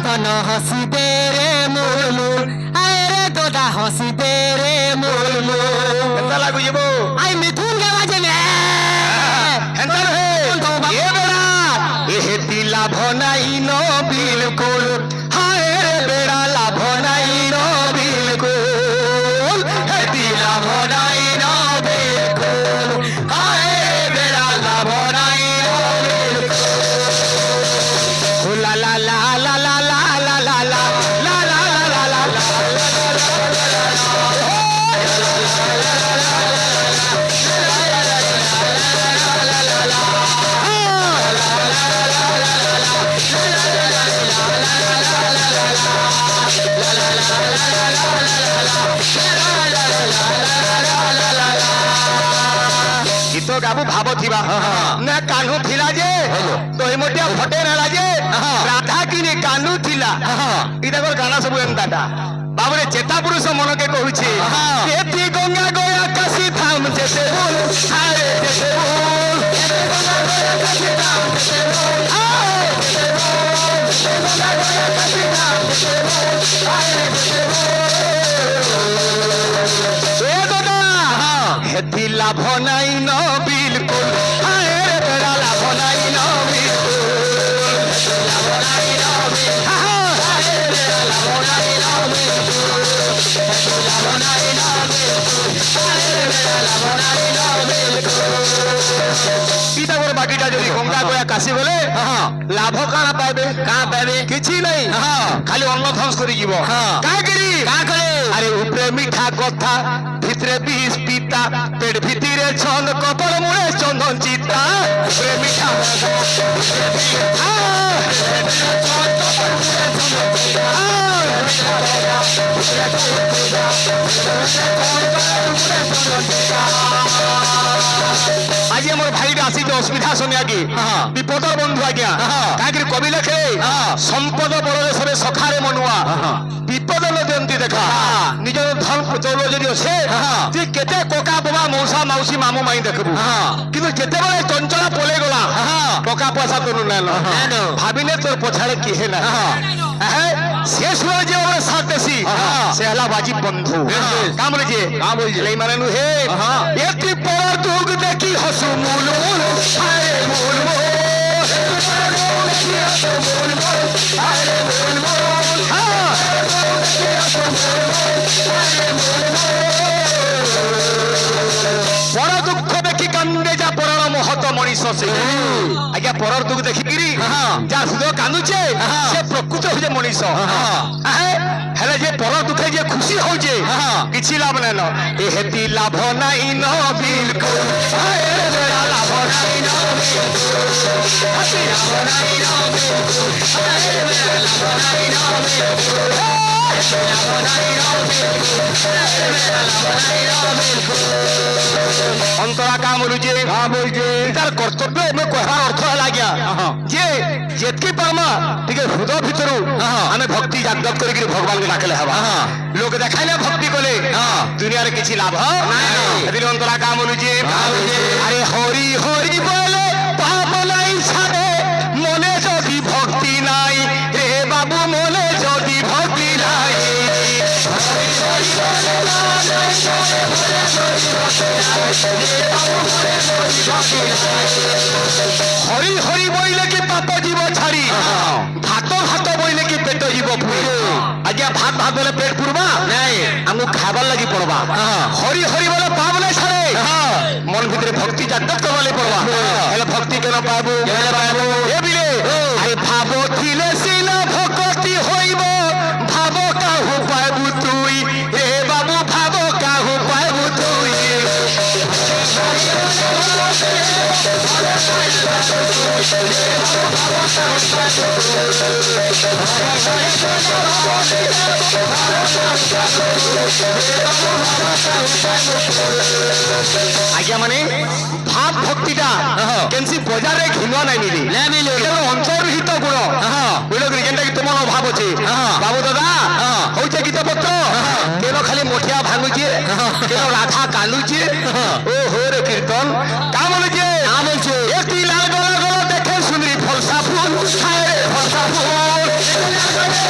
মদন হসি দে রে মুলমুল আয় রে তোদা হসি দে রে মুলমুল কেনতা লাগু যাব আই মিথুন কে বাজে মে হেনতা হে এ বেড়া এহেতি লাভ নাই ন বিলকুল হায় রে বেড়া লাভ নাই ন বিলকুল হেতি লাভ নাই ন বিলকুল হায় রে বেড়া লাভ নাই ন বিলকুল লা লা লা লা লা লা লা লা লা লা লা লা লা লা গীত গাবু ভাব থিবা না কানু থিলা যে দই মটিয়া ফটে নেলা যে রাধা কিনি কানু থিলা ইটা কর গানা সবু এমতাটা বাবুরে চেতা পুরুষ মনকে কহুছি এতি গঙ্গা গয়া কাশি ধাম যেতে বল আরে যেতে বল গঙ্গা গয়া কাশি ধাম যেতে বল আরে যেতে বল গঙ্গা গয়া কাশি ধাম যেতে বল আরে যেতে বল এ দাদা হেতি লাভ নাই ন বিলকুল হায় রে বেড়া লাভ নাই ন বিলকুল লাভ নাই ন বিলকুল হায় রে বেড়া লাভ নাই ন বিলকুল লাভ নাই ন বিলকুল হায় রে বেড়া লাভ নাই ন বিলকুল ইটা বড় বাকিটা যদি গঙ্গা গয়া কাশি বলে লাভ কানা পাইবে কিছু নাই খালি অন্ন ধ্বংস করে যাব কাকরি আরে উপরে মিঠা কথা ভিতরে বিষ পিতা পেট ভিতরে ছন্দ কপাল মুড়ে চন্দন চিতা উপরে মিঠা আজি আমার ভাইটা আসিছে অসুবিধা সময় আগে বিপদর বন্ধু আজ্ঞা কাকরি কবি লেখে সম্পদ বড়দেশরে সখারে মনুয়া বিপদ নদী দেখা নিজের ধন চৌল যদি অছে তুই কেতে ককা বাবা মৌসা মাউসী মামু মাই দেখবু কিন্তু যেতেবেলে চঞ্চলা পলে গলা টকা পয়সা তোর নেন ভাবিলে তোর পছাড়ে কিহে না শেষ হয়ে যে ওরা সাথ দেশি সে হলা বাজি বন্ধু কাম বলেছে এই মানে নু হে একটি পর দুঃখ দেখি হসু মূল মূল আরে মূল মূল পর দুঃখ দেখি কান্দে যা পরর মহত মଣିষ সে আজ্ঞা পরর দুঃখ দেখিকি যা হৃদয় কান্দুছে সে প্রকৃত হচ্ছে মଣିষ হেলে যে পর দুঃখে যে খুশি হচ্ছে কিছু লাভ নাই এ হেতি লাভ নাই ন বিলকুল লাভ নাই ন অন্তরা কাম বলুছে তার কর্তব্য আমি কহার অর্থ লাগিয়া যে যেতকি পারমা টিকে হৃদয় ভিতর আমি ভক্তি জাগ্রত করি ভগবান ডাকলে হবা লোক দেখাইলে ভক্তি কলে দুনিয়ার কিছু লাভ নাই অন্তরা কাম বলুছে আরে হরি হরি বলে পাপ নাই ছাড়ে মনে যদি ভক্তি নাই রে বাবু মনে যদি ভক্তি নাই হরি হরি বইলে কি পাপ জীব ছাড়ি ভাত ভাত বইলে কি পেট জীব পুরি আজ্ঞা ভাত ভাত বলে পেট পুরবা নাই আমি খাবার লাগি পড়বা হরি হরি বলে পাপ নাই ছাড়ে মন ভিতরে ভক্তি জাগ্রত করবালে পড়বা হেলে ভক্তি কেন পাবো এ বিলে আরে ভাব থিলে সিনা ভক্তি হইব ভাব কাহু পাবু তুই রে বাবু ভাব কাহু পাবু তুই আজ্ঞা মানে ভাব ভক্তিটা কেনসি বজারে ঘিনুয়া নাই মিলি এটা অন্তর্হিত গুণ বুঝলো যেটা কি তোমার অভাব আছে বাবু দাদা হচ্ছে গীতপত্র কেন খালি মঠিয়া ভাঙুছে কেন রাধা কান্দুছে ও হো রে কীর্তন কা বলেছে একটি লাল গলা গলা দেখে সুন্দরী ফলসা ফুল ফলসা ফুল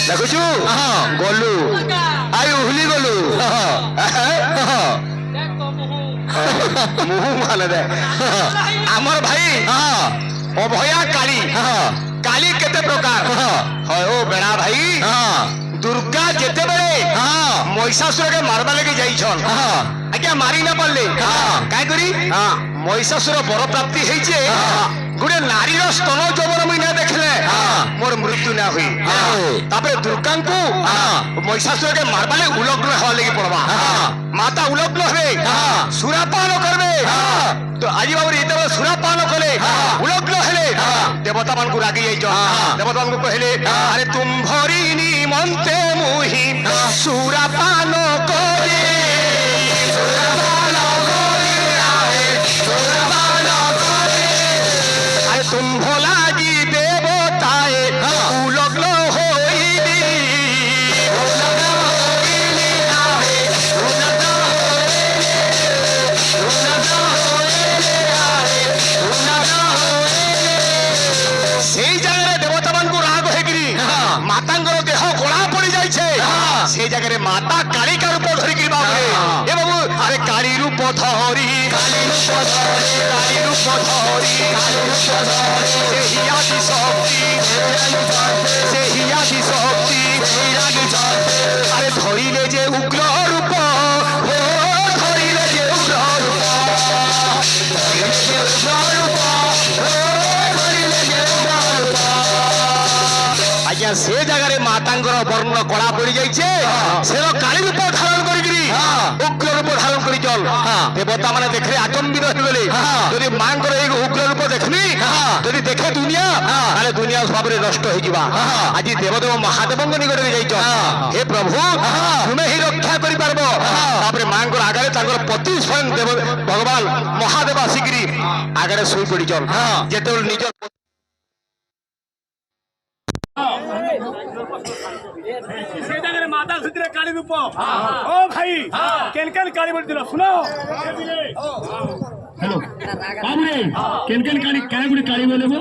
দেখুছু গলু আই উহলি গলু মুহু মানে দে আমার ভাই অভয়া কালী কালী কেতে প্রকার হয় ও বেড়া ভাই দুর্গা যেতেবেলে মহিষাসুরকে মারবা লাগি যাইছন আজ্ঞা মারি না পারলে কাই করি মহিষাসুর বর প্রাপ্তি হয়েছে গোটে নারীর স্তন যৌবন মুই না দেখলে মোর মৃত্যু না হুই তারপরে দুর্গাঙ্কু মহিষাসুরকে মারবালে উলগ্ন হওয়া লাগি পড়বা মাতা উলগ্ন হবে সুরাপান করবে তো আজি বাবু যেতবে সুরাপান কলে উলগ্ন হেলে দেবতা মানকু রাগি যাইছ দেবতা মানকু কহিলে আরে তুম্ভরি নিমন্তে মুহি সুরাপান করে আরে তুম্ভ লাগি দেবতায় উলগ্ন হইলি সেই জায়গায় দেবতা মানকু রাগ হয়েকি মাতাঙ্গর দেহ গোড়া পড়ি যাইছে সেই জায়গায় মাতা কালিকা রূপ ধরিকি বাবুরে এ বাবু আরে কালী রূপ ধরি কালী রূপ ধরি সেই আদি শক্তি সেই আদি শক্তি আরে ধরিলে যে উগ্র রূপ ও ধরিলে যে উগ্র রূপ ধরিলে যে উগ্র রূপ আজ্ঞা সে জায়গায় মাতাঙ্গর বর্ণ কড়া পড়ি যাইছে সে কালী রূপ ধারণ করিকি উগ্র রূপ ধারণ করি চল দেবতা মানে দেখলে আচম্বিত হয়ে যদি মাঙ্কর এই উগ্র রূপ দেখবি যদি দেখে দুনিয়া তাহলে দুনিয়া সবরে নষ্ট হয়ে যা আজি দেবদেব মহাদেবঙ্গ নিকটে যাইছ হে প্রভু তুমি হি রক্ষা করি পারব তারপরে মাঙ্কর আগারে তাঙ্কর পতি স্বয়ং দেব ভগবান মহাদেব আসিকি আগারে শুই পড়ি চল যেতেବେଳେ নিজ সেই জায়গায় মাতা ভিতরে কালী রূপ ও ভাই কেন কেন কালী বলছিল শুনো हेलो बाबूरे केन केन काली क्या गुड़े काली बोले वो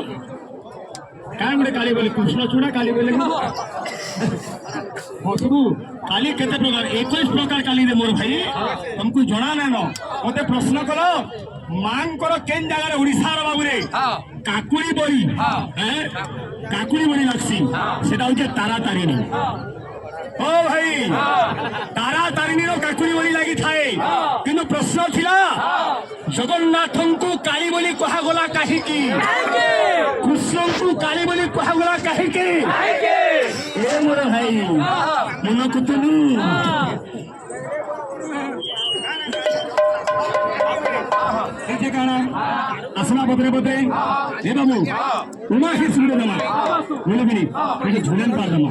क्या गुड़े काली बोले कृष्ण चूड़ा काली बोले वो सब काली केते प्रकार 21 प्रकार काली रे मोर भाई हमको जणा ना नो मते प्रश्न करो मांग करो केन जगह रे ओडिसा रो बाबूरे काकुड़ी बड़ी हैं काकुड़ी बड़ी लागसी सेटा होचे तारा तारिणी ओ भाई तारा तारिणी रो काकुड़ी बड़ी लागी थाए किंतु प्रश्न थिला जगन्नाथंकु काली बोली कहा गला काहीकि कृष्णंकु काली बोली कहा गला काहीकि ए मोर भाई मन कुतनु एते काना असना बदरे बदरे ए बाबू उमा ही सुंदर दमा बोले बिनी ये झुलन पार दमा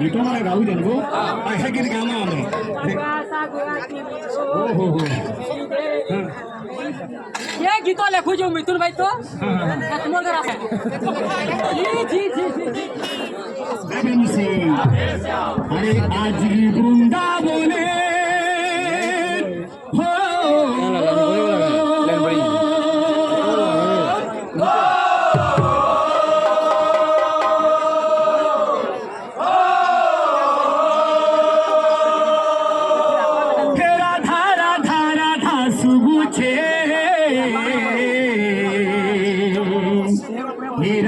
ये तो हमारा गाँव जनगो ऐसा किन गाना हमें ओ हो ये गीत लेखु जो मिथुन भाई तो तुम जरा जी जी जी जी अरे आज वृंदावने हो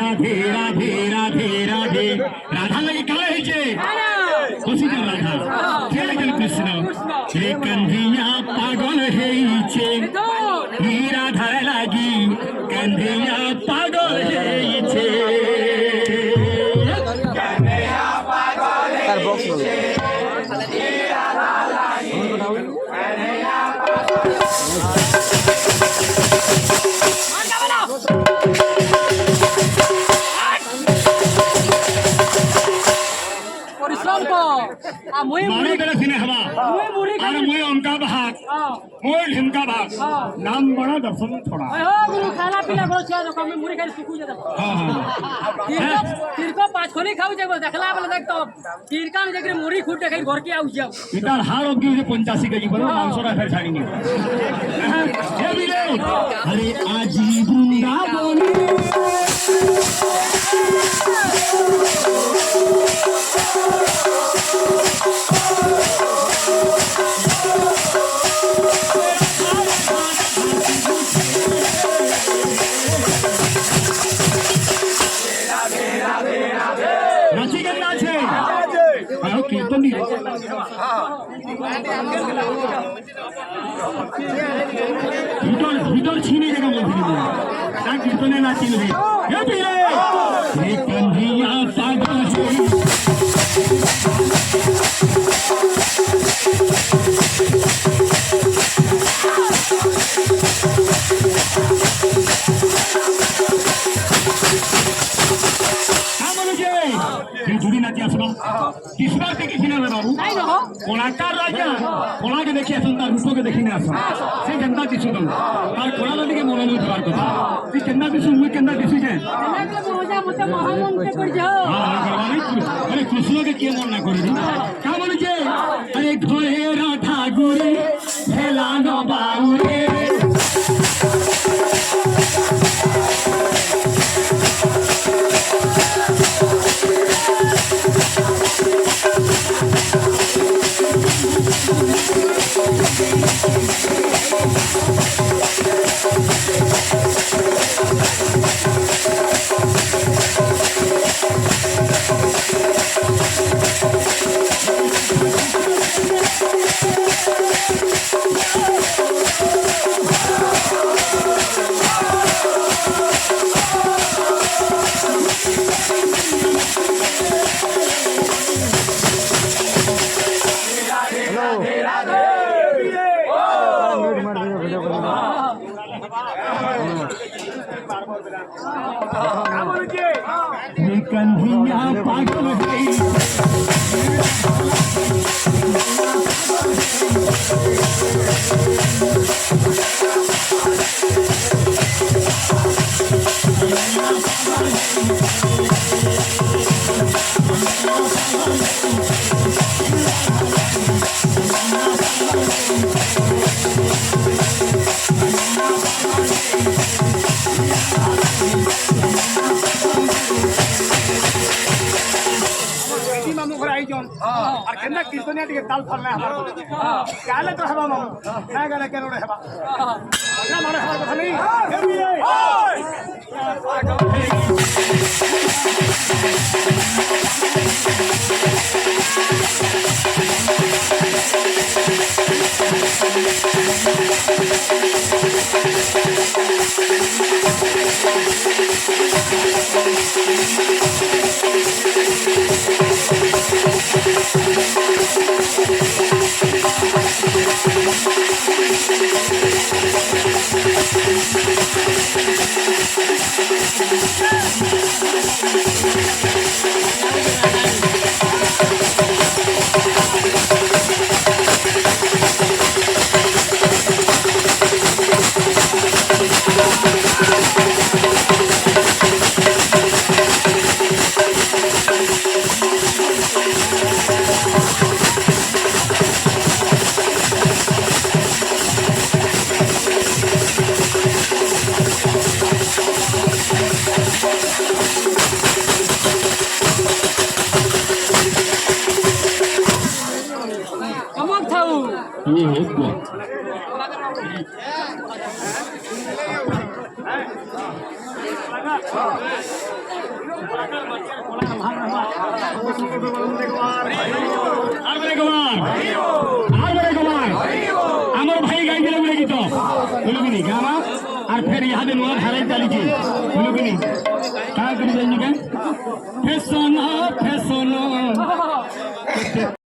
राधे राधे राधे राधे राधा लगी कहा है खुशी कर राधा खेल खेल कृष्ण हे कंधिया पागल है राधा लगी कंधिया पागल है मारे बेला सिने हवा अरे मुझे उनका भाग मोर ढिमका भाग नाम बड़ा दर्शन थोड़ा गुरु खाना पीना बहुत अच्छा तो कम मुरी खाली सुकू जाता हां तीर को মাছ খনি খাও যাবো দেখলা বলে দেখ তো তিরকান দেখে মুড়ি খুঁটে খাই ঘর কি আউ যাও এটার হার অব্দি 85 কেজি বলো মাংসটা ফের ছাড়িনি আরে আজি বৃন্দাবনী নাচি কেন আছে কীর্তন ভিতর ছিনে জায়গা বলছিল তা কীর্তনে নাচিল রে কন্ধিয়া পাগল जुड़ी नाची आसना तीसरा के किसी ने बाबू कोलाकार राजा कोला के देखी आसन तार रूप के देखी ने आसन से केंदा दिसु दम तार कोला लदी के मोन में धरार कथा ती केंदा दिसु मुई केंदा दिसु जे ना के मोजा मते महामन के पड़ जाओ हां करवानी अरे कृष्ण के के मन ना करी का मन जे अरे घोड़ा ठाकुर भेला न बाउरे कन्हैया पागल আর কেন কীর্তনিয়া টিকে তাল ফাল না হবার গালে তো হবা মামু না গালে কেন হবা না মানে হবার কথা নেই আমার ভাই গাইছিল বলে গীত বুঝলি গানা আর ফের ইহাদে নয় ধারাই চালিছি বুঝলি কাজ করে যাই ফেশন ফেশন